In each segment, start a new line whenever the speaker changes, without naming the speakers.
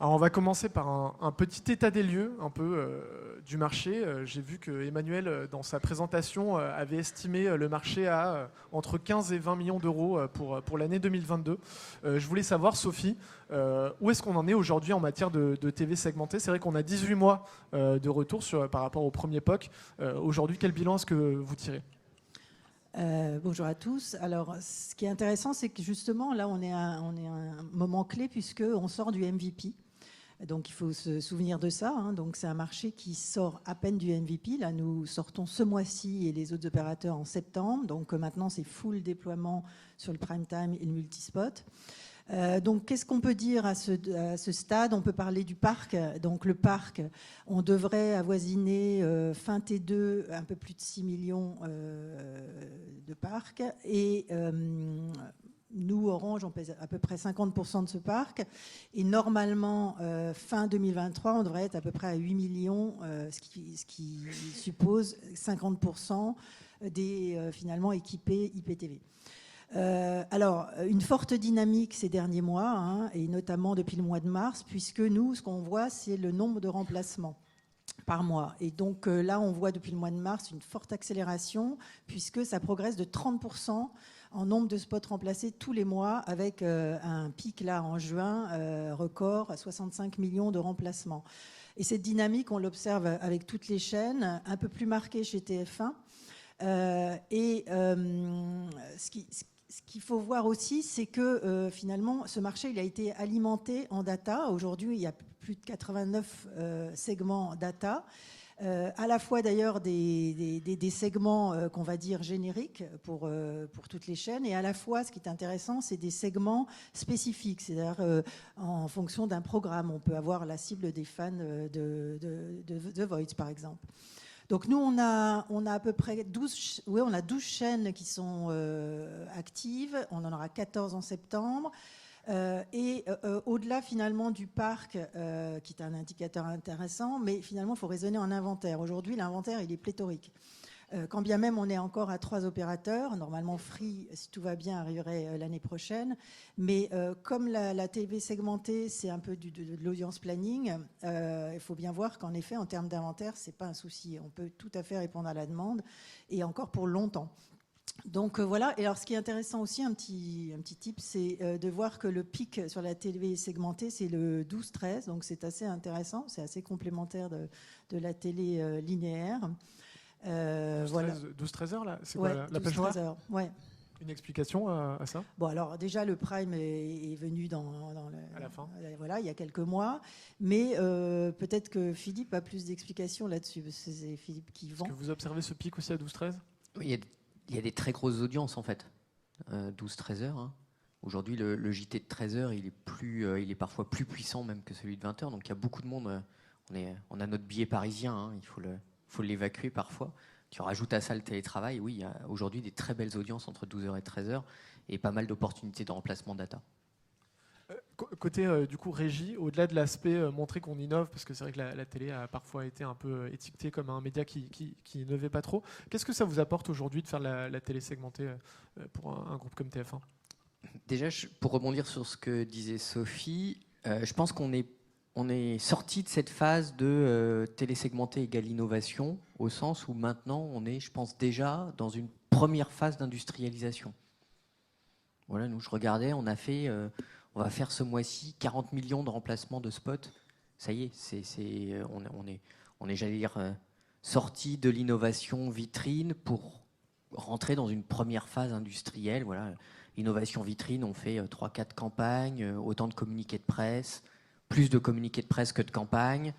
Alors on va commencer par un petit état des lieux un peu du marché. J'ai vu que Emmanuel, dans sa présentation, avait estimé le marché à entre 15 et 20 millions d'euros pour l'année 2022. Je voulais savoir, Sophie, où est-ce qu'on en est aujourd'hui en matière de TV segmentée? C'est vrai qu'on a 18 mois de retour par rapport au premier POC. Aujourd'hui, quel bilan est-ce que vous tirez?
Bonjour à tous. Alors, ce qui est intéressant, c'est que justement, là, on est à un moment clé puisqu'on sort du MVP. Donc, il faut se souvenir de ça. Donc, c'est un marché qui sort à peine du MVP. Là, nous sortons ce mois-ci et les autres opérateurs en septembre. Donc, maintenant, c'est full déploiement sur le prime time et le multispot. Donc, qu'est-ce qu'on peut dire à ce stade? On peut parler du parc. Donc, le parc, on devrait avoisiner fin T2 un peu plus de 6 millions de parcs. Et nous, Orange, on pèse à peu près 50% de ce parc. Et normalement, fin 2023, on devrait être à peu près à 8 millions, ce qui suppose 50% des finalement équipés IPTV. Alors, une forte dynamique ces derniers mois, et notamment depuis le mois de mars, puisque nous, ce qu'on voit, c'est le nombre de remplacements par mois. Et donc là, on voit depuis le mois de mars une forte accélération, puisque ça progresse de 30% en nombre de spots remplacés tous les mois, avec un pic là en juin, record, 65 millions de remplacements. Et cette dynamique, on l'observe avec toutes les chaînes, un peu plus marquée chez TF1. Ce qu'il faut voir aussi, c'est que finalement, ce marché il a été alimenté en data. Aujourd'hui, il y a plus de 89 segments data. À la fois d'ailleurs des segments qu'on va dire génériques pour toutes les chaînes, et à la fois, ce qui est intéressant, c'est des segments spécifiques, c'est-à-dire en fonction d'un programme. On peut avoir la cible des fans de The Voice, par exemple. Donc nous, on a à peu près 12 chaînes qui sont actives. On en aura 14 en septembre. Au-delà finalement du parc, qui est un indicateur intéressant, mais finalement, il faut raisonner en inventaire. Aujourd'hui, l'inventaire, il est pléthorique. Quand bien même on est encore à 3 opérateurs, normalement Free, si tout va bien, arriverait l'année prochaine. Mais comme la TV segmentée, c'est un peu de l'audience planning, il faut bien voir qu'en effet, en termes d'inventaire, ce n'est pas un souci. On peut tout à fait répondre à la demande, et encore pour longtemps. Donc voilà. Et alors ce qui est intéressant aussi, un petit tip, c'est de voir que le pic sur la télé segmentée, c'est le 12-13. Donc c'est assez intéressant, c'est assez complémentaire de la télé linéaire.
12-13 heures, là, c'est quoi la plage horaire?
12-13 heures, ouais.
Une explication à ça?
Bon, alors déjà, le Prime est venu
à la fin.
Voilà, il y a quelques mois, mais peut-être que Philippe a plus d'explications là-dessus, parce que c'est Philippe qui vend.
Est-ce que vous observez ce pic aussi à 12-13?
Oui, il y a des très grosses audiences, en fait. 12-13 heures. Aujourd'hui, le JT de 13 heures, il est parfois plus puissant même que celui de 20 heures. Donc il y a beaucoup de monde. On a notre billet parisien, il faut l'évacuer parfois. Tu rajoutes à ça le télétravail. Oui, il y a aujourd'hui des très belles audiences entre 12h et 13h et pas mal d'opportunités de remplacement data.
Côté du coup régie, au-delà de l'aspect montrer qu'on innove, parce que c'est vrai que la télé a parfois été un peu étiquetée comme un média qui innovait pas trop, qu'est-ce que ça vous apporte aujourd'hui de faire la télé segmentée pour un groupe comme TF1?
Déjà, pour rebondir sur ce que disait Sophie, je pense qu'on est sorti de cette phase de télé-segmentée égale innovation, au sens où maintenant on est, je pense, déjà dans une première phase d'industrialisation. Voilà, nous je regardais, on va faire ce mois-ci 40 millions de remplacements de spots. Ça y est, on est j'allais dire, sorti de l'innovation vitrine pour rentrer dans une première phase industrielle. Voilà, innovation vitrine, on fait 3-4 campagnes, autant de communiqués de presse, plus de communiqués de presse que de campagne.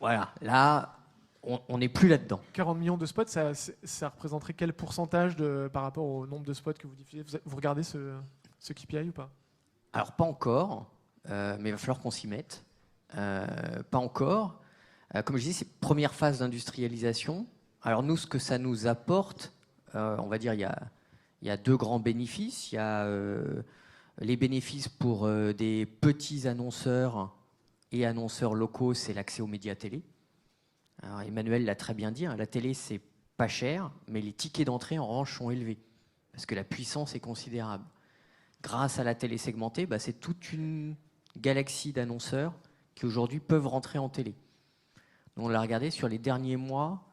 Voilà, là, on n'est plus là-dedans.
40 millions de spots, ça représenterait quel pourcentage par rapport au nombre de spots que vous diffusez? Vous regardez ce KPI ou pas?
Alors, pas encore, mais il va falloir qu'on s'y mette. Pas encore. Comme je disais, c'est première phase d'industrialisation. Alors nous, ce que ça nous apporte, on va dire, il y a deux grands bénéfices. Il y a les bénéfices pour des petits annonceurs et annonceurs locaux, c'est l'accès aux médias télé. Alors Emmanuel l'a très bien dit, la télé, c'est pas cher, mais les tickets d'entrée, en revanche, sont élevés, parce que la puissance est considérable. Grâce à la télé segmentée, c'est toute une galaxie d'annonceurs qui aujourd'hui peuvent rentrer en télé. On l'a regardé sur les derniers mois,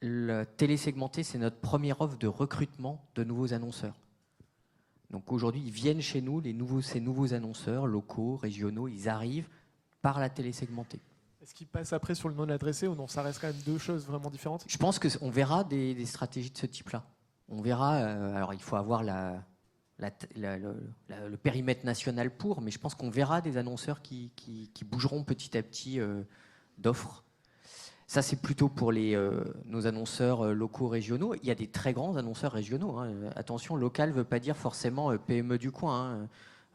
le télé-segmenté, c'est notre première offre de recrutement de nouveaux annonceurs. Donc aujourd'hui, ils viennent chez nous, ces nouveaux annonceurs locaux, régionaux, ils arrivent par la télé-segmentée.
Est-ce qu'ils passent après sur le non adressé ou non? Ça reste quand même deux choses vraiment différentes.
Je pense qu'on verra des stratégies de ce type-là. On verra, alors il faut avoir le périmètre national pour, mais je pense qu'on verra des annonceurs qui bougeront petit à petit d'offres. Ça, c'est plutôt pour nos annonceurs locaux, régionaux. Il y a des très grands annonceurs régionaux. Hein. Attention, local ne veut pas dire forcément PME du coin.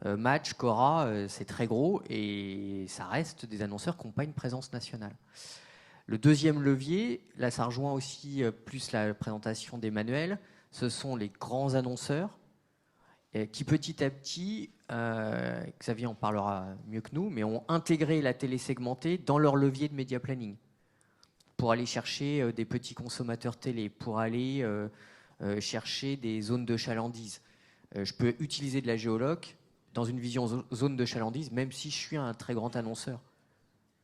Hein. Match, Cora, c'est très gros et ça reste des annonceurs qui n'ont pas une présence nationale. Le deuxième levier, là ça rejoint aussi plus la présentation d'Emmanuel, ce sont les grands annonceurs qui petit à petit, Xavier en parlera mieux que nous, mais ont intégré la télé segmentée dans leur levier de média planning pour aller chercher des petits consommateurs télé, pour aller chercher des zones de chalandise. Je peux utiliser de la géoloc dans une vision zone de chalandise, même si je suis un très grand annonceur.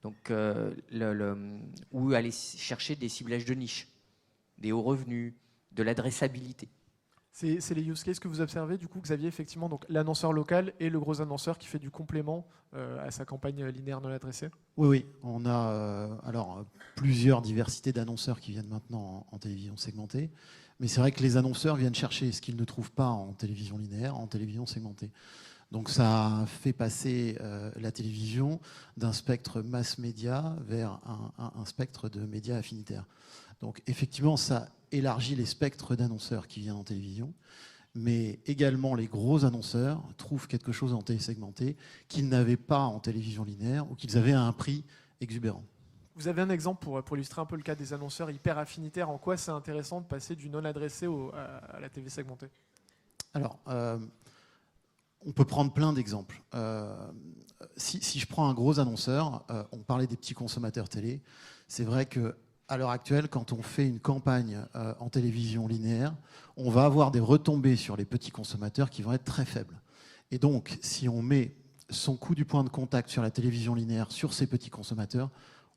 Donc, ou aller chercher des ciblages de niche, des hauts revenus, de l'adressabilité.
C'est les use cases que vous observez, du coup, Xavier, effectivement, donc l'annonceur local et le gros annonceur qui fait du complément à sa campagne linéaire non adressée.
Oui, on a plusieurs diversités d'annonceurs qui viennent maintenant en télévision segmentée, mais c'est vrai que les annonceurs viennent chercher ce qu'ils ne trouvent pas en télévision linéaire, en télévision segmentée. Donc ça fait passer la télévision d'un spectre mass média vers un spectre de médias affinitaires. Donc effectivement, ça élargit les spectres d'annonceurs qui viennent en télévision, mais également les gros annonceurs trouvent quelque chose en télésegmenté qu'ils n'avaient pas en télévision linéaire ou qu'ils avaient à un prix exubérant.
Vous avez un exemple pour illustrer un peu le cas des annonceurs hyper affinitaires. En quoi c'est intéressant de passer du non adressé à la TV segmentée?
Alors, on peut prendre plein d'exemples. Si je prends un gros annonceur, on parlait des petits consommateurs télé. C'est vrai qu'à l'heure actuelle, quand on fait une campagne en télévision linéaire, on va avoir des retombées sur les petits consommateurs qui vont être très faibles. Et donc, si on met son coût du point de contact sur la télévision linéaire sur ces petits consommateurs,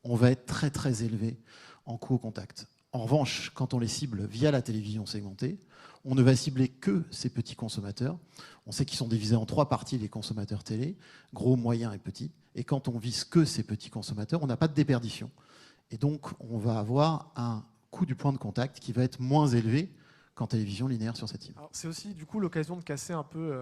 on va être très très élevé en coût au contact. En revanche, quand on les cible via la télévision segmentée, on ne va cibler que ces petits consommateurs. On sait qu'ils sont divisés en 3 parties, les consommateurs télé, gros, moyens et petits. Et quand on vise que ces petits consommateurs, on n'a pas de déperdition. Et donc, on va avoir un coût du point de contact qui va être moins élevé qu'en télévision linéaire sur cette cible.
C'est aussi du coup l'occasion de casser un peu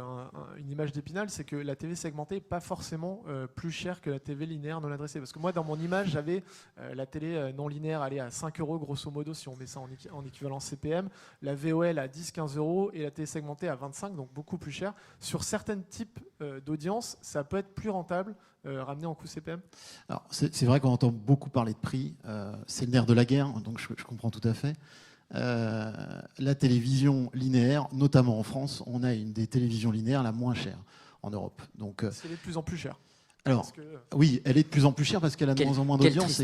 une image d'Épinal, c'est que la TV segmentée n'est pas forcément plus chère que la TV linéaire non adressée. Parce que moi, dans mon image, j'avais la télé non linéaire aller à 5 € grosso modo, si on met ça en équivalent CPM, la VOL à 10-15 € et la télé segmentée à 25, donc beaucoup plus cher. Sur certains types d'audience, ça peut être plus rentable ramené en coût CPM.
Alors, c'est vrai qu'on entend beaucoup parler de prix, c'est le nerf de la guerre, donc je comprends tout à fait. La télévision linéaire, notamment en France, on a une des télévisions linéaires la moins chère en Europe. Donc,
elle est de plus en plus chère.
Alors, oui, elle est de plus en plus chère parce qu'elle a de moins en moins d'audience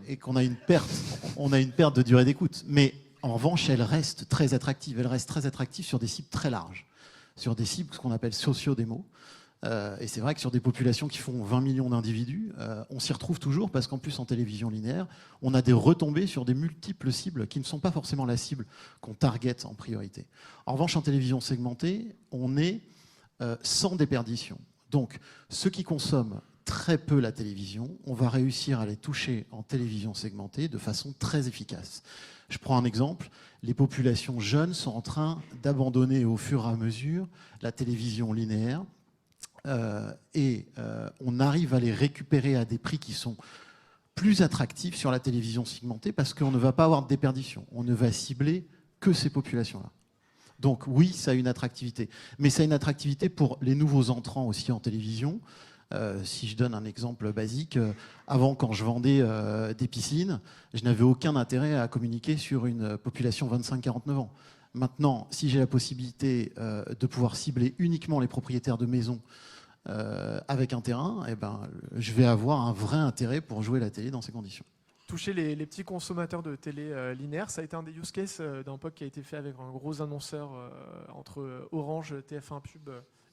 et qu'on a une perte de durée d'écoute. Mais en revanche, elle reste très attractive. Elle reste très attractive sur des cibles très larges, sur des cibles ce qu'on appelle socio-démo. Et c'est vrai que sur des populations qui font 20 millions d'individus, on s'y retrouve toujours parce qu'en plus en télévision linéaire, on a des retombées sur des multiples cibles qui ne sont pas forcément la cible qu'on target en priorité. En revanche, en télévision segmentée, on est sans déperdition. Donc, ceux qui consomment très peu la télévision, on va réussir à les toucher en télévision segmentée de façon très efficace. Je prends un exemple, les populations jeunes sont en train d'abandonner au fur et à mesure la télévision linéaire. On arrive à les récupérer à des prix qui sont plus attractifs sur la télévision segmentée parce qu'on ne va pas avoir de déperdition. On ne va cibler que ces populations-là. Donc oui, ça a une attractivité. Mais ça a une attractivité pour les nouveaux entrants aussi en télévision. Si je donne un exemple basique, avant quand je vendais des piscines, je n'avais aucun intérêt à communiquer sur une population 25-49 ans. Maintenant, si j'ai la possibilité de pouvoir cibler uniquement les propriétaires de maisons avec un terrain, eh ben, je vais avoir un vrai intérêt pour jouer la télé dans ces conditions.
Toucher les petits consommateurs de télé linéaire, ça a été un des use cases d'un POC qui a été fait avec un gros annonceur entre Orange, TF1 Pub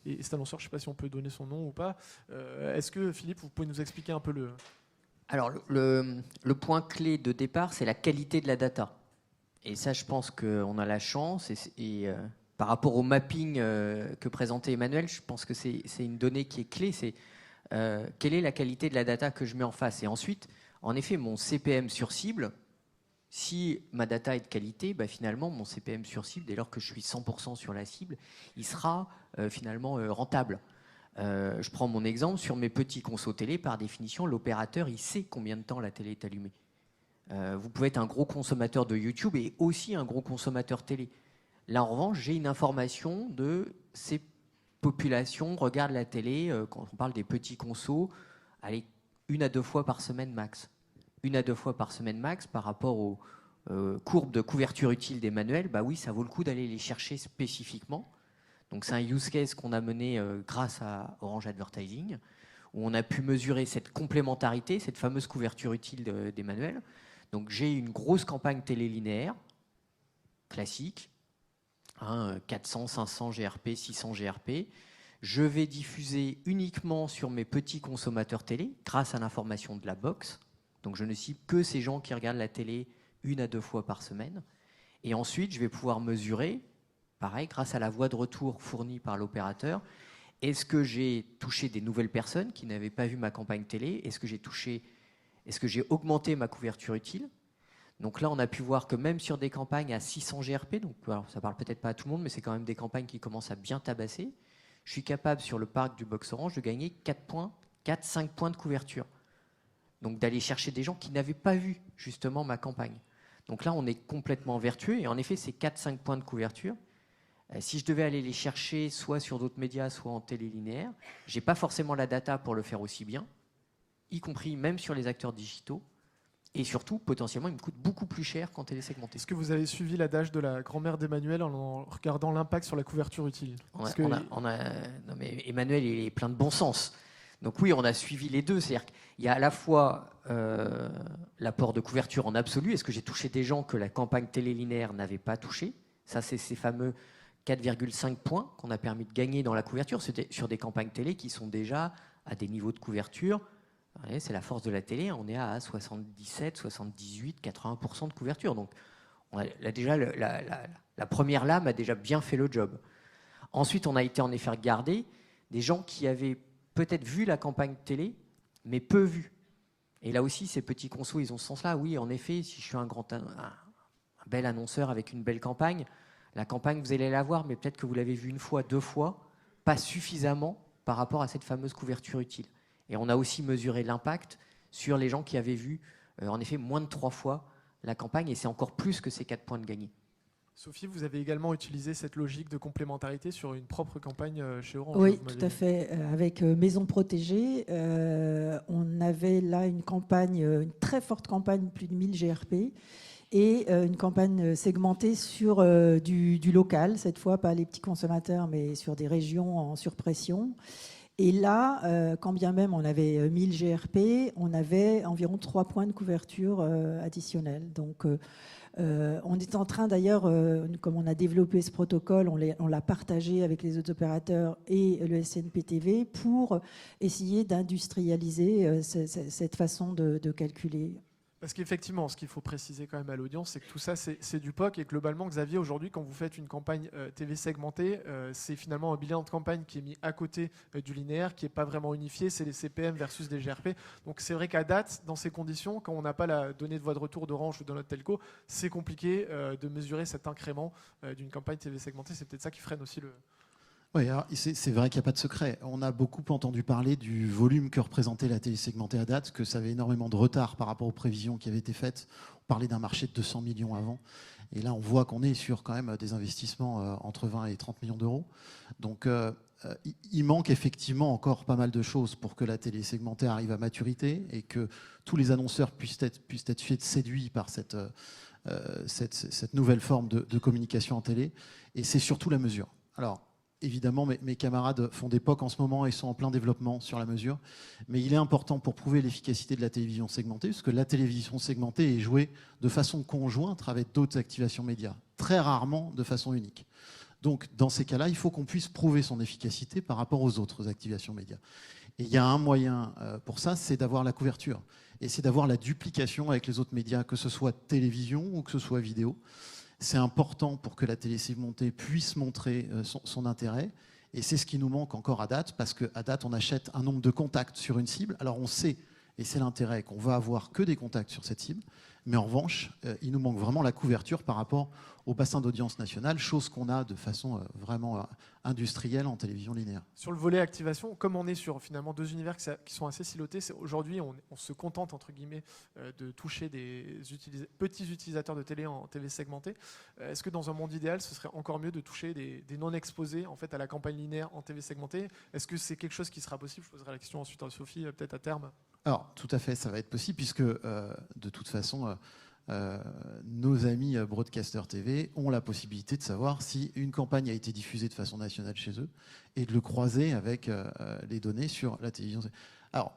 et cet annonceur, je ne sais pas si on peut donner son nom ou pas. Est-ce que, Philippe, vous pouvez nous expliquer un peu le...
Alors, le point clé de départ, c'est la qualité de la data. Et ça, je pense qu'on a la chance. Par rapport au mapping que présentait Emmanuel, je pense que c'est une donnée qui est clé. C'est quelle est la qualité de la data que je mets en face. Et ensuite, en effet, mon CPM sur cible, si ma data est de qualité, finalement, mon CPM sur cible, dès lors que je suis 100% sur la cible, il sera finalement rentable. Je prends mon exemple, sur mes petits consos télé, par définition, l'opérateur, il sait combien de temps la télé est allumée. Vous pouvez être un gros consommateur de YouTube et aussi un gros consommateur télé. Là, en revanche, j'ai une information de ces populations regardent la télé, quand on parle des petits consos, allez, 1 à 2 fois par semaine max. 1 à 2 fois par semaine max par rapport aux courbes de couverture utile des manuels, oui, ça vaut le coup d'aller les chercher spécifiquement. Donc c'est un use case qu'on a mené grâce à Orange Advertising, où on a pu mesurer cette complémentarité, cette fameuse couverture utile des manuels. Donc j'ai une grosse campagne télé linéaire, classique, 400, 500 GRP, 600 GRP. Je vais diffuser uniquement sur mes petits consommateurs télé, grâce à l'information de la box. Donc je ne cible que ces gens qui regardent la télé 1 à 2 fois par semaine. Et ensuite, je vais pouvoir mesurer, pareil, grâce à la voie de retour fournie par l'opérateur, est-ce que j'ai touché des nouvelles personnes qui n'avaient pas vu ma campagne télé? Est-ce que j'ai augmenté ma couverture utile? Donc là, on a pu voir que même sur des campagnes à 600 GRP, donc alors, ça parle peut-être pas à tout le monde, mais c'est quand même des campagnes qui commencent à bien tabasser, je suis capable sur le parc du Box Orange de gagner 4-5 points de couverture. Donc d'aller chercher des gens qui n'avaient pas vu justement ma campagne. Donc là, on est complètement vertueux. Et en effet, ces 4-5 points de couverture, si je devais aller les chercher soit sur d'autres médias, soit en télé linéaire, je n'ai pas forcément la data pour le faire aussi bien, y compris même sur les acteurs digitaux. Et surtout, potentiellement, il me coûte beaucoup plus cher qu'en télé segmentée.
Est-ce que vous avez suivi l'adage de la grand-mère d'Emmanuel en regardant l'impact sur la couverture utile?
Non, mais Emmanuel, il est plein de bon sens. Donc oui, on a suivi les deux. C'est-à-dire qu'il y a à la fois l'apport de couverture en absolu. Est-ce que j'ai touché des gens que la campagne télé linéaire n'avait pas touché? Ça, c'est ces fameux 4,5 points qu'on a permis de gagner dans la couverture. C'était sur des campagnes télé qui sont déjà à des niveaux de couverture. C'est la force de la télé. On est à 77, 78, 80% de couverture. Donc déjà, la première lame a déjà bien fait le job. Ensuite, on a été en effet regarder des gens qui avaient peut-être vu la campagne télé, mais peu vu. Et là aussi, ces petits consos, ils ont ce sens-là. Oui, en effet, si je suis un bel annonceur avec une belle campagne, la campagne, vous allez la voir, mais peut-être que vous l'avez vue 1 fois, 2 fois, pas suffisamment par rapport à cette fameuse couverture utile. Et on a aussi mesuré l'impact sur les gens qui avaient vu, en effet, moins de 3 fois la campagne, et c'est encore plus que ces 4 points de gagné.
Sophie, vous avez également utilisé cette logique de complémentarité sur une propre campagne chez Orange.
Oui, tout à fait. Avec Maison Protégée, on avait là une campagne, une très forte campagne, plus de 1000 GRP, et une campagne segmentée sur du local, cette fois pas les petits consommateurs, mais sur des régions en surpression. Et là, quand bien même on avait 1000 GRP, on avait environ 3 points de couverture additionnels. Donc, on est en train d'ailleurs, comme on a développé ce protocole, on l'a partagé avec les autres opérateurs et le SNPTV pour essayer d'industrialiser cette façon de calculer.
Parce qu'effectivement, ce qu'il faut préciser quand même à l'audience, c'est que tout ça, c'est du POC. Et globalement, Xavier, aujourd'hui, quand vous faites une campagne TV segmentée, c'est finalement un bilan de campagne qui est mis à côté du linéaire, qui n'est pas vraiment unifié. C'est les CPM versus des GRP. Donc c'est vrai qu'à date, dans ces conditions, quand on n'a pas la donnée de voie de retour d'Orange ou de notre telco, c'est compliqué de mesurer cet incrément d'une campagne TV segmentée. C'est peut-être ça qui freine aussi le...
Oui, c'est vrai qu'il n'y a pas de secret. On a beaucoup entendu parler du volume que représentait la télé segmentée à date, que ça avait énormément de retard par rapport aux prévisions qui avaient été faites. On parlait d'un marché de 200 millions avant. Et là, on voit qu'on est sur quand même des investissements entre 20 et 30 millions d'euros. Donc, il manque effectivement encore pas mal de choses pour que la télé segmentée arrive à maturité et que tous les annonceurs puissent être séduits par cette nouvelle forme de communication en télé. Et c'est surtout la mesure. Alors, évidemment, mes camarades font des POC en ce moment et sont en plein développement sur la mesure. Mais il est important pour prouver l'efficacité de la télévision segmentée, parce que la télévision segmentée est jouée de façon conjointe avec d'autres activations médias, très rarement de façon unique. Donc, dans ces cas-là, il faut qu'on puisse prouver son efficacité par rapport aux autres activations médias. Et il y a un moyen pour ça, c'est d'avoir la couverture. Et c'est d'avoir la duplication avec les autres médias, que ce soit télévision ou que ce soit vidéo. C'est important pour que la télé segmentée puisse montrer son intérêt. Et c'est ce qui nous manque encore à date, parce qu'à date, on achète un nombre de contacts sur une cible. Alors on sait, et c'est l'intérêt, qu'on va avoir que des contacts sur cette cible. Mais en revanche, il nous manque vraiment la couverture par rapport au bassin d'audience national, chose qu'on a de façon vraiment industrielle en télévision linéaire.
Sur le volet activation, comme on est sur finalement deux univers qui sont assez silotés, aujourd'hui on se contente entre guillemets de toucher des petits utilisateurs de télé en télé segmentée. Est-ce que dans un monde idéal, ce serait encore mieux de toucher des non exposés en fait à la campagne linéaire en télé segmentée? Est-ce que c'est quelque chose qui sera possible? Je poserai la question ensuite à Sophie, peut-être à terme.
Alors, tout à fait, ça va être possible, puisque de toute façon, nos amis broadcasters TV ont la possibilité de savoir si une campagne a été diffusée de façon nationale chez eux et de le croiser avec les données sur la télévision. Alors,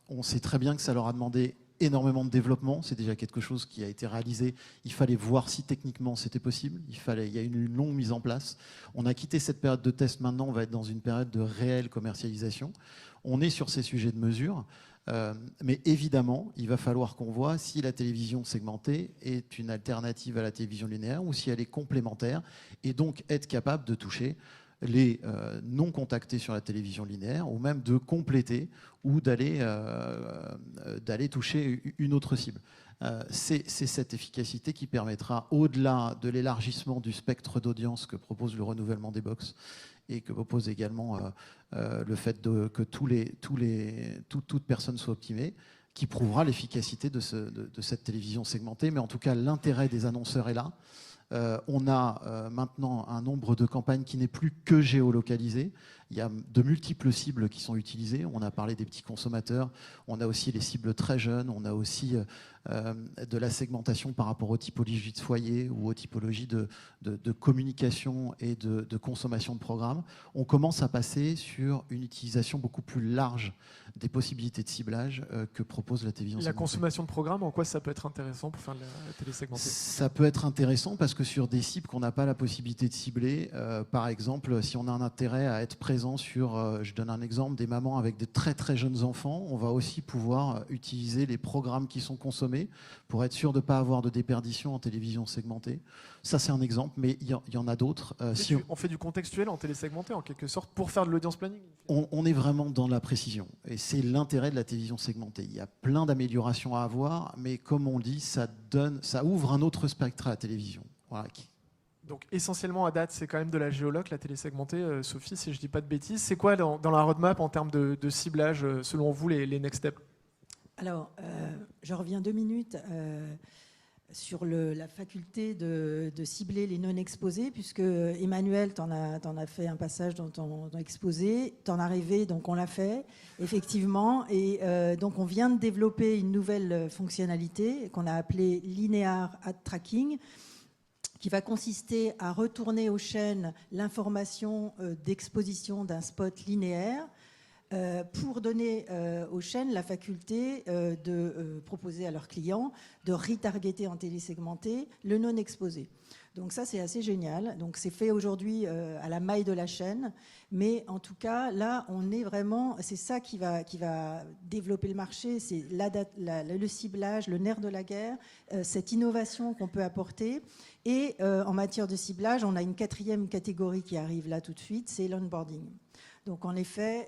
on sait très bien que ça leur a demandé énormément de développement. C'est déjà quelque chose qui a été réalisé. Il fallait voir si techniquement c'était possible. Il y a une longue mise en place. On a quitté cette période de test. Maintenant, on va être dans une période de réelle commercialisation. On est sur ces sujets de mesure. Mais évidemment, il va falloir qu'on voit si la télévision segmentée est une alternative à la télévision linéaire ou si elle est complémentaire, et donc être capable de toucher les non contactés sur la télévision linéaire, ou même de compléter ou d'aller toucher une autre cible. C'est cette efficacité qui permettra, au-delà de l'élargissement du spectre d'audience que propose le renouvellement des box et que propose également le fait que toute personne soit optimée, qui prouvera l'efficacité de cette télévision segmentée. Mais en tout cas, l'intérêt des annonceurs est là. On a maintenant un nombre de campagnes qui n'est plus que géolocalisé. Il y a de multiples cibles qui sont utilisées. On a parlé des petits consommateurs. On a aussi les cibles très jeunes. On a aussi de la segmentation par rapport aux typologies de foyer ou aux typologies de communication et de consommation de programmes. On commence à passer sur une utilisation beaucoup plus large des possibilités de ciblage que propose la télévision segmentée.
La consommation de programmes, en quoi ça peut être intéressant pour faire de la télé segmentée? Ça
peut être intéressant parce que sur des cibles qu'on n'a pas la possibilité de cibler, par exemple, si on a un intérêt à être présent sur, je donne un exemple, des mamans avec des très très jeunes enfants, on va aussi pouvoir utiliser les programmes qui sont consommés pour être sûr de ne pas avoir de déperdition en télévision segmentée. Ça, c'est un exemple, mais il y en a d'autres.
On fait du contextuel en télé segmentée, en quelque sorte, pour faire de l'audience planning?
On est vraiment dans la précision. Et c'est l'intérêt de la télévision segmentée. Il y a plein d'améliorations à avoir, mais comme on dit, ça ouvre un autre spectre à la télévision. Voilà.
Donc essentiellement à date, c'est quand même de la géoloc, la télé segmentée. Sophie, si je ne dis pas de bêtises, c'est quoi dans la roadmap en termes de ciblage, selon vous, les next steps?
Alors, je reviens 2 minutes sur la faculté de cibler les non-exposés, puisque Emmanuel, t'en as fait un passage dans ton exposé, t'en as rêvé, donc on l'a fait, effectivement. Et donc on vient de développer une nouvelle fonctionnalité qu'on a appelée Linear Ad Tracking, qui va consister à retourner aux chaînes l'information d'exposition d'un spot linéaire pour donner aux chaînes la faculté de proposer à leurs clients de retargeter en télésegmenté le non-exposé. Donc ça, c'est assez génial. Donc c'est fait aujourd'hui à la maille de la chaîne. Mais en tout cas, là, on est vraiment... C'est ça qui va développer le marché. C'est le ciblage, le nerf de la guerre, cette innovation qu'on peut apporter. Et en matière de ciblage, on a une 4e catégorie qui arrive là tout de suite, c'est l'onboarding. Donc en effet,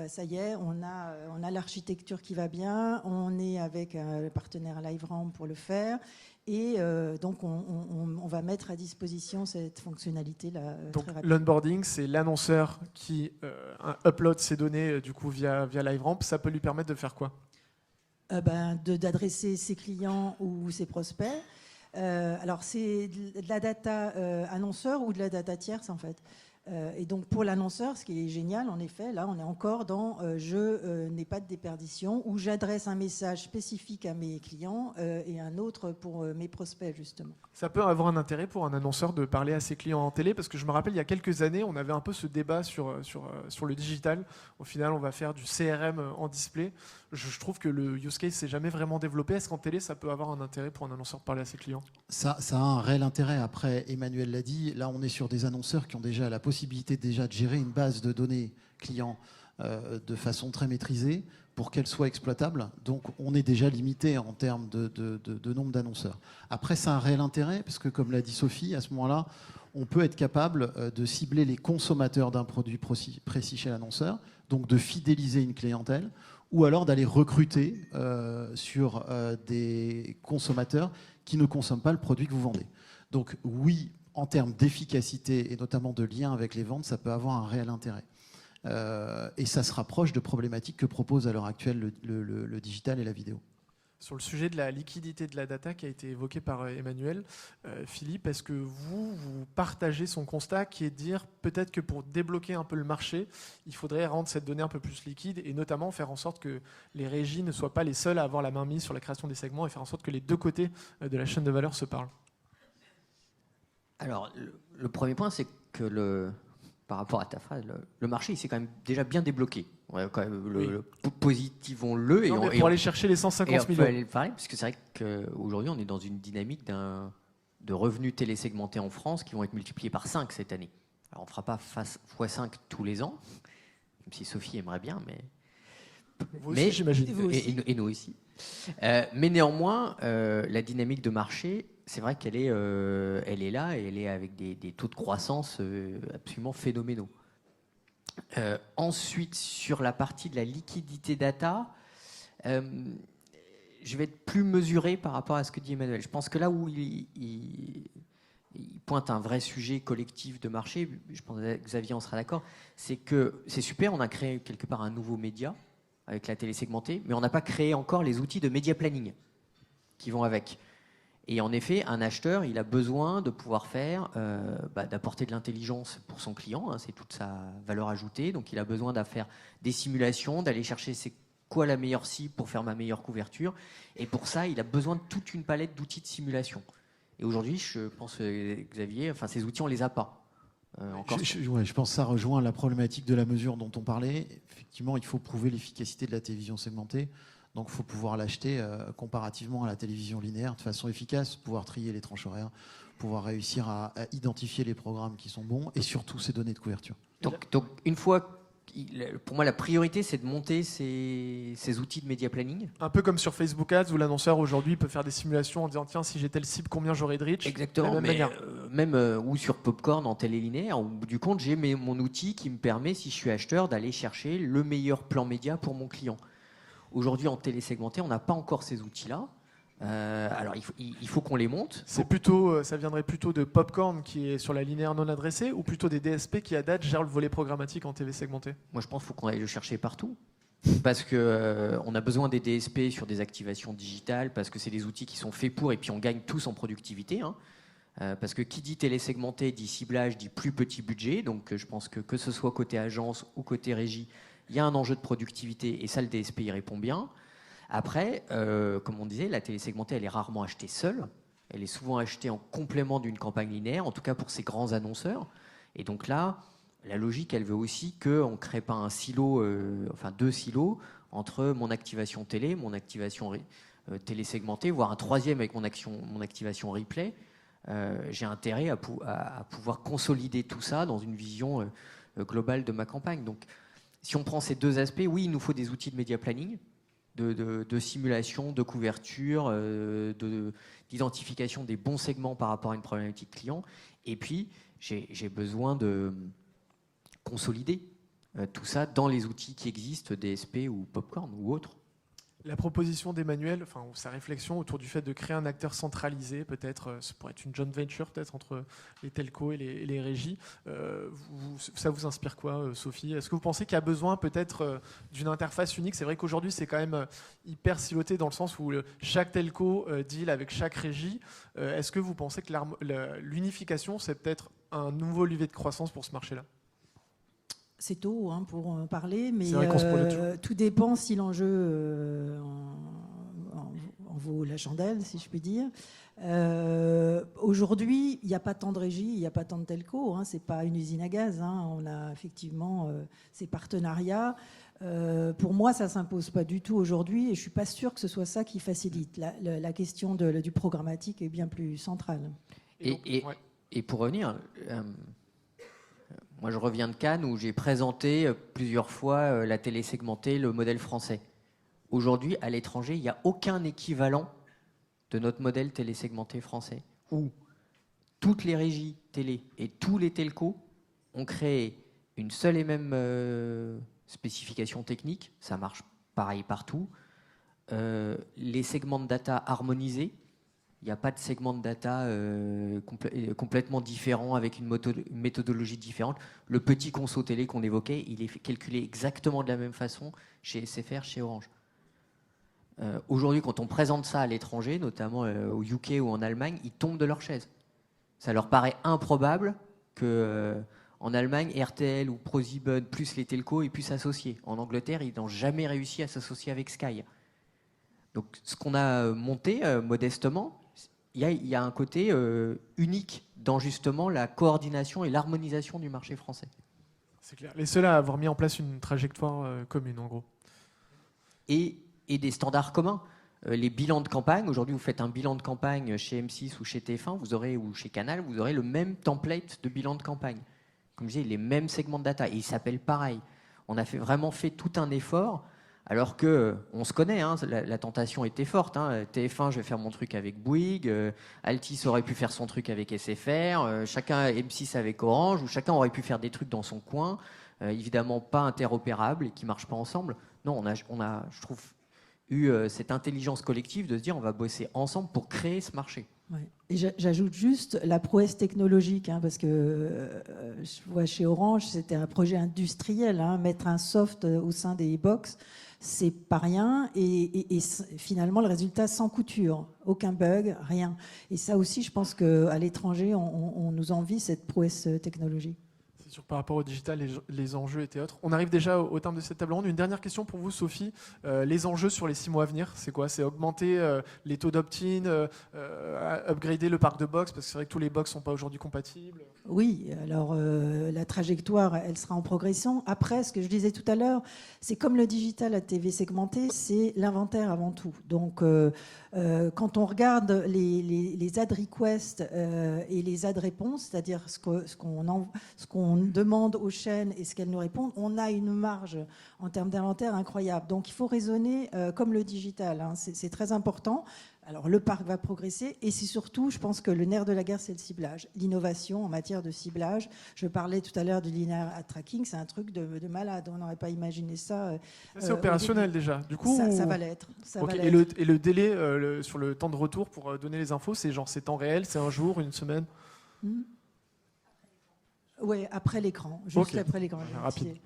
ça y est, on a l'architecture qui va bien, on est avec le partenaire LiveRamp pour le faire, et donc on va mettre à disposition cette fonctionnalité-là.
Donc l'onboarding, c'est l'annonceur qui upload ses données du coup via LiveRamp. Ça peut lui permettre de faire quoi?
D'adresser ses clients ou ses prospects. Alors c'est de la data annonceur ou de la data tierce en fait. Et donc pour l'annonceur, ce qui est génial, en effet, là on est encore dans je n'ai pas de déperdition, où j'adresse un message spécifique à mes clients et un autre pour mes prospects justement.
Ça peut avoir un intérêt pour un annonceur de parler à ses clients en télé, parce que je me rappelle, il y a quelques années, on avait un peu ce débat sur le digital. Au final, on va faire du CRM en display. Je trouve que le use case s'est jamais vraiment développé. Est-ce qu'en télé, ça peut avoir un intérêt pour un annonceur de parler à ses clients ?
Ça a un réel intérêt. Après, Emmanuel l'a dit, là on est sur des annonceurs qui ont déjà la possibilité de gérer une base de données clients de façon très maîtrisée pour qu'elle soit exploitable. Donc on est déjà limité en termes de nombre d'annonceurs. Après, ça a un réel intérêt parce que, comme l'a dit Sophie, à ce moment-là, on peut être capable de cibler les consommateurs d'un produit précis chez l'annonceur, donc de fidéliser une clientèle, ou alors d'aller recruter sur des consommateurs qui ne consomment pas le produit que vous vendez. Donc oui, en termes d'efficacité et notamment de lien avec les ventes, ça peut avoir un réel intérêt. Et ça se rapproche de problématiques que propose à l'heure actuelle le digital et la vidéo.
Sur le sujet de la liquidité de la data qui a été évoqué par Emmanuel, Philippe, est-ce que vous partagez son constat qui est de dire peut-être que pour débloquer un peu le marché, il faudrait rendre cette donnée un peu plus liquide et notamment faire en sorte que les régies ne soient pas les seules à avoir la main mise sur la création des segments et faire en sorte que les deux côtés de la chaîne de valeur se parlent?
Alors, le premier point, c'est que par rapport à ta phrase, le marché, il s'est quand même déjà bien débloqué. Ouais, quand même, positivons-le.
Pour aller chercher les 150 millions.
Aller le parler, parce que c'est vrai qu'aujourd'hui, on est dans une dynamique de revenus télésegmentés en France qui vont être multipliés par 5 cette année. Alors, on ne fera pas x5 tous les ans, même si Sophie aimerait bien, mais...
Vous aussi, j'imagine.
Et nous aussi. Mais néanmoins, la dynamique de marché, c'est vrai qu'elle est là, et elle est avec des taux de croissance absolument phénoménaux. Ensuite, sur la partie de la liquidité data, je vais être plus mesuré par rapport à ce que dit Emmanuel. Je pense que là où il pointe un vrai sujet collectif de marché, je pense que Xavier en sera d'accord, c'est que c'est super, on a créé quelque part un nouveau média avec la télé segmentée, mais on n'a pas créé encore les outils de média planning qui vont avec. Et en effet, un acheteur, il a besoin de pouvoir d'apporter de l'intelligence pour son client, hein, c'est toute sa valeur ajoutée, donc il a besoin de faire des simulations, d'aller chercher c'est quoi la meilleure cible pour faire ma meilleure couverture, et pour ça, il a besoin de toute une palette d'outils de simulation. Et aujourd'hui, je pense, Xavier, ces outils, on les a pas.
Je pense que ça rejoint la problématique de la mesure dont on parlait. Effectivement, il faut prouver l'efficacité de la télévision segmentée. Donc, il faut pouvoir l'acheter comparativement à la télévision linéaire de façon efficace, pouvoir trier les tranches horaires, pouvoir réussir à identifier les programmes qui sont bons et surtout ces données de couverture.
Donc une fois, pour moi, la priorité, c'est de monter ces outils de média planning.
Un peu comme sur Facebook Ads, où l'annonceur aujourd'hui peut faire des simulations en disant tiens, si j'ai telle cible, combien j'aurai de reach.
Exactement, ou sur Popcorn en télé linéaire, au bout du compte, j'ai mon outil qui me permet, si je suis acheteur, d'aller chercher le meilleur plan média pour mon client. Aujourd'hui, en télé segmentée, on n'a pas encore ces outils-là. Alors, il faut qu'on les monte.
Ça viendrait plutôt de Popcorn qui est sur la linéaire non adressée ou plutôt des DSP qui, à date, gèrent le volet programmatique en TV segmentée?
Moi, je pense qu'il faut qu'on aille le chercher partout. Parce qu'on a besoin des DSP sur des activations digitales, parce que c'est des outils qui sont faits pour, et puis on gagne tous en productivité. Hein. Parce que qui dit télé segmentée dit ciblage, dit plus petit budget. Donc, je pense que ce soit côté agence ou côté régie, il y a un enjeu de productivité et ça, le DSP y répond bien. Après, comme on disait, la télé segmentée, elle est rarement achetée seule. Elle est souvent achetée en complément d'une campagne linéaire, en tout cas pour ces grands annonceurs. Et donc là, la logique, elle veut aussi qu'on ne crée pas un silo, deux silos entre mon activation télé, mon activation télé segmentée, voire un troisième avec mon activation replay. J'ai intérêt à pouvoir consolider tout ça dans une vision globale de ma campagne. Donc, si on prend ces deux aspects, oui, il nous faut des outils de média planning, de simulation, de couverture, d'identification des bons segments par rapport à une problématique client. Et puis, j'ai besoin de consolider tout ça dans les outils qui existent, DSP ou Popcorn ou autres.
La proposition d'Emmanuel, sa réflexion autour du fait de créer un acteur centralisé, peut-être, ça pourrait être une joint venture peut-être entre les telcos et les régies. Ça vous inspire quoi, Sophie? Est-ce que vous pensez qu'il y a besoin peut-être d'une interface unique? C'est vrai qu'aujourd'hui, c'est quand même hyper siloté dans le sens où chaque telco deal avec chaque régie. Est-ce que vous pensez que l'unification, c'est peut-être un nouveau levier de croissance pour ce marché-là?
C'est tôt pour en parler, mais
C'est vrai qu'on se projette toujours.
tout dépend si l'enjeu en vaut la chandelle, si je puis dire. Aujourd'hui, il n'y a pas tant de régie, il n'y a pas tant de telco, c'est pas une usine à gaz. On a effectivement ces partenariats. Pour moi, ça ne s'impose pas du tout aujourd'hui et je ne suis pas sûre que ce soit ça qui facilite. La question du programmatique est bien plus centrale.
Et pour revenir, moi je reviens de Cannes où j'ai présenté plusieurs fois la télé segmentée, le modèle français. Aujourd'hui, à l'étranger, il n'y a aucun équivalent de notre modèle télésegmenté français, où toutes les régies télé et tous les telcos ont créé une seule et même spécification technique, ça marche pareil partout, les segments de data harmonisés, il n'y a pas de segment de data complètement différent avec une méthodologie différente. Le petit conso télé qu'on évoquait, il est calculé exactement de la même façon chez SFR, chez Orange. Aujourd'hui, quand on présente ça à l'étranger, notamment au UK ou en Allemagne, ils tombent de leur chaise. Ça leur paraît improbable qu'en Allemagne, RTL ou ProSieben plus les telcos aient pu s'associer. En Angleterre, ils n'ont jamais réussi à s'associer avec Sky. Donc, ce qu'on a monté modestement, il y a un côté unique dans justement la coordination et l'harmonisation du marché français.
C'est clair. Les seuls à avoir mis en place une trajectoire commune, en gros.
Et des standards communs. Les bilans de campagne, aujourd'hui vous faites un bilan de campagne chez M6 ou chez TF1, ou chez Canal, vous aurez le même template de bilan de campagne. Comme je disais, les mêmes segments de data, et ils s'appellent pareil. On a vraiment fait tout un effort, alors qu'on se connaît, la tentation était forte. TF1, je vais faire mon truc avec Bouygues, Altis aurait pu faire son truc avec SFR, chacun M6 avec Orange, ou chacun aurait pu faire des trucs dans son coin, évidemment pas interopérables et qui ne marchent pas ensemble. Non, on a, je trouve, eu cette intelligence collective de se dire on va bosser ensemble pour créer ce marché.
Ouais. Et j'ajoute juste la prouesse technologique, parce que je vois chez Orange, c'était un projet industriel, mettre un soft au sein des box, c'est pas rien, et finalement le résultat sans couture, aucun bug, rien. Et ça aussi, je pense qu'à l'étranger, on nous envie cette prouesse technologique.
C'est sûr, par rapport au digital, les enjeux étaient autres. On arrive déjà au terme de cette table ronde. Une dernière question pour vous, Sophie. Les enjeux sur les 6 mois à venir, c'est quoi? C'est augmenter les taux d'opt-in, upgrader le parc de box, parce que c'est vrai que tous les box ne sont pas aujourd'hui compatibles.
Oui, alors la trajectoire, elle sera en progression. Après, ce que je disais tout à l'heure, c'est comme le digital à TV segmenté, c'est l'inventaire avant tout. Donc, quand on regarde les ad requests et les ad réponses, c'est-à-dire ce qu'on demande aux chaînes et ce qu'elles nous répondent, on a une marge en termes d'inventaire incroyable. Donc, il faut raisonner comme le digital. C'est très important. Alors, le parc va progresser et c'est surtout, je pense que le nerf de la guerre, c'est le ciblage. L'innovation en matière de ciblage. Je parlais tout à l'heure du linear ad tracking, c'est un truc de malade. On n'aurait pas imaginé ça.
C'est opérationnel déjà. Du coup,
ça va l'être.
Okay. Et le délai sur le temps de retour pour donner les infos, c'est temps réel, c'est un jour, une semaine?
Oui, après l'écran, juste après l'écran.
Rapide.
Okay.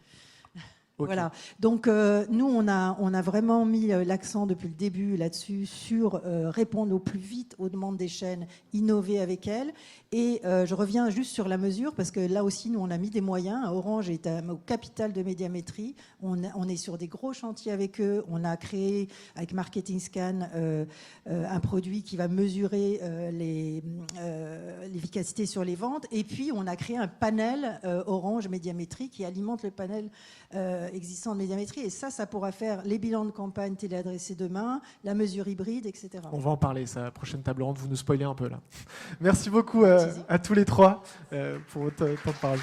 Voilà. Donc nous, on a vraiment mis l'accent depuis le début là-dessus sur répondre au plus vite aux demandes des chaînes, innover avec elles. Et je reviens juste sur la mesure parce que là aussi, nous, on a mis des moyens. Orange est au capital de médiamétrie. On est sur des gros chantiers avec eux. On a créé avec Marketing Scan un produit qui va mesurer l'efficacité sur les ventes. Et puis, on a créé un panel Orange Médiamétrie qui alimente le panel existant de médiamétrie. Et ça pourra faire les bilans de campagne téléadressés demain, la mesure hybride, etc.
On va en parler, ça, la prochaine table ronde. Vous nous spoilez un peu là. Merci beaucoup à tous les trois pour votre temps de parole.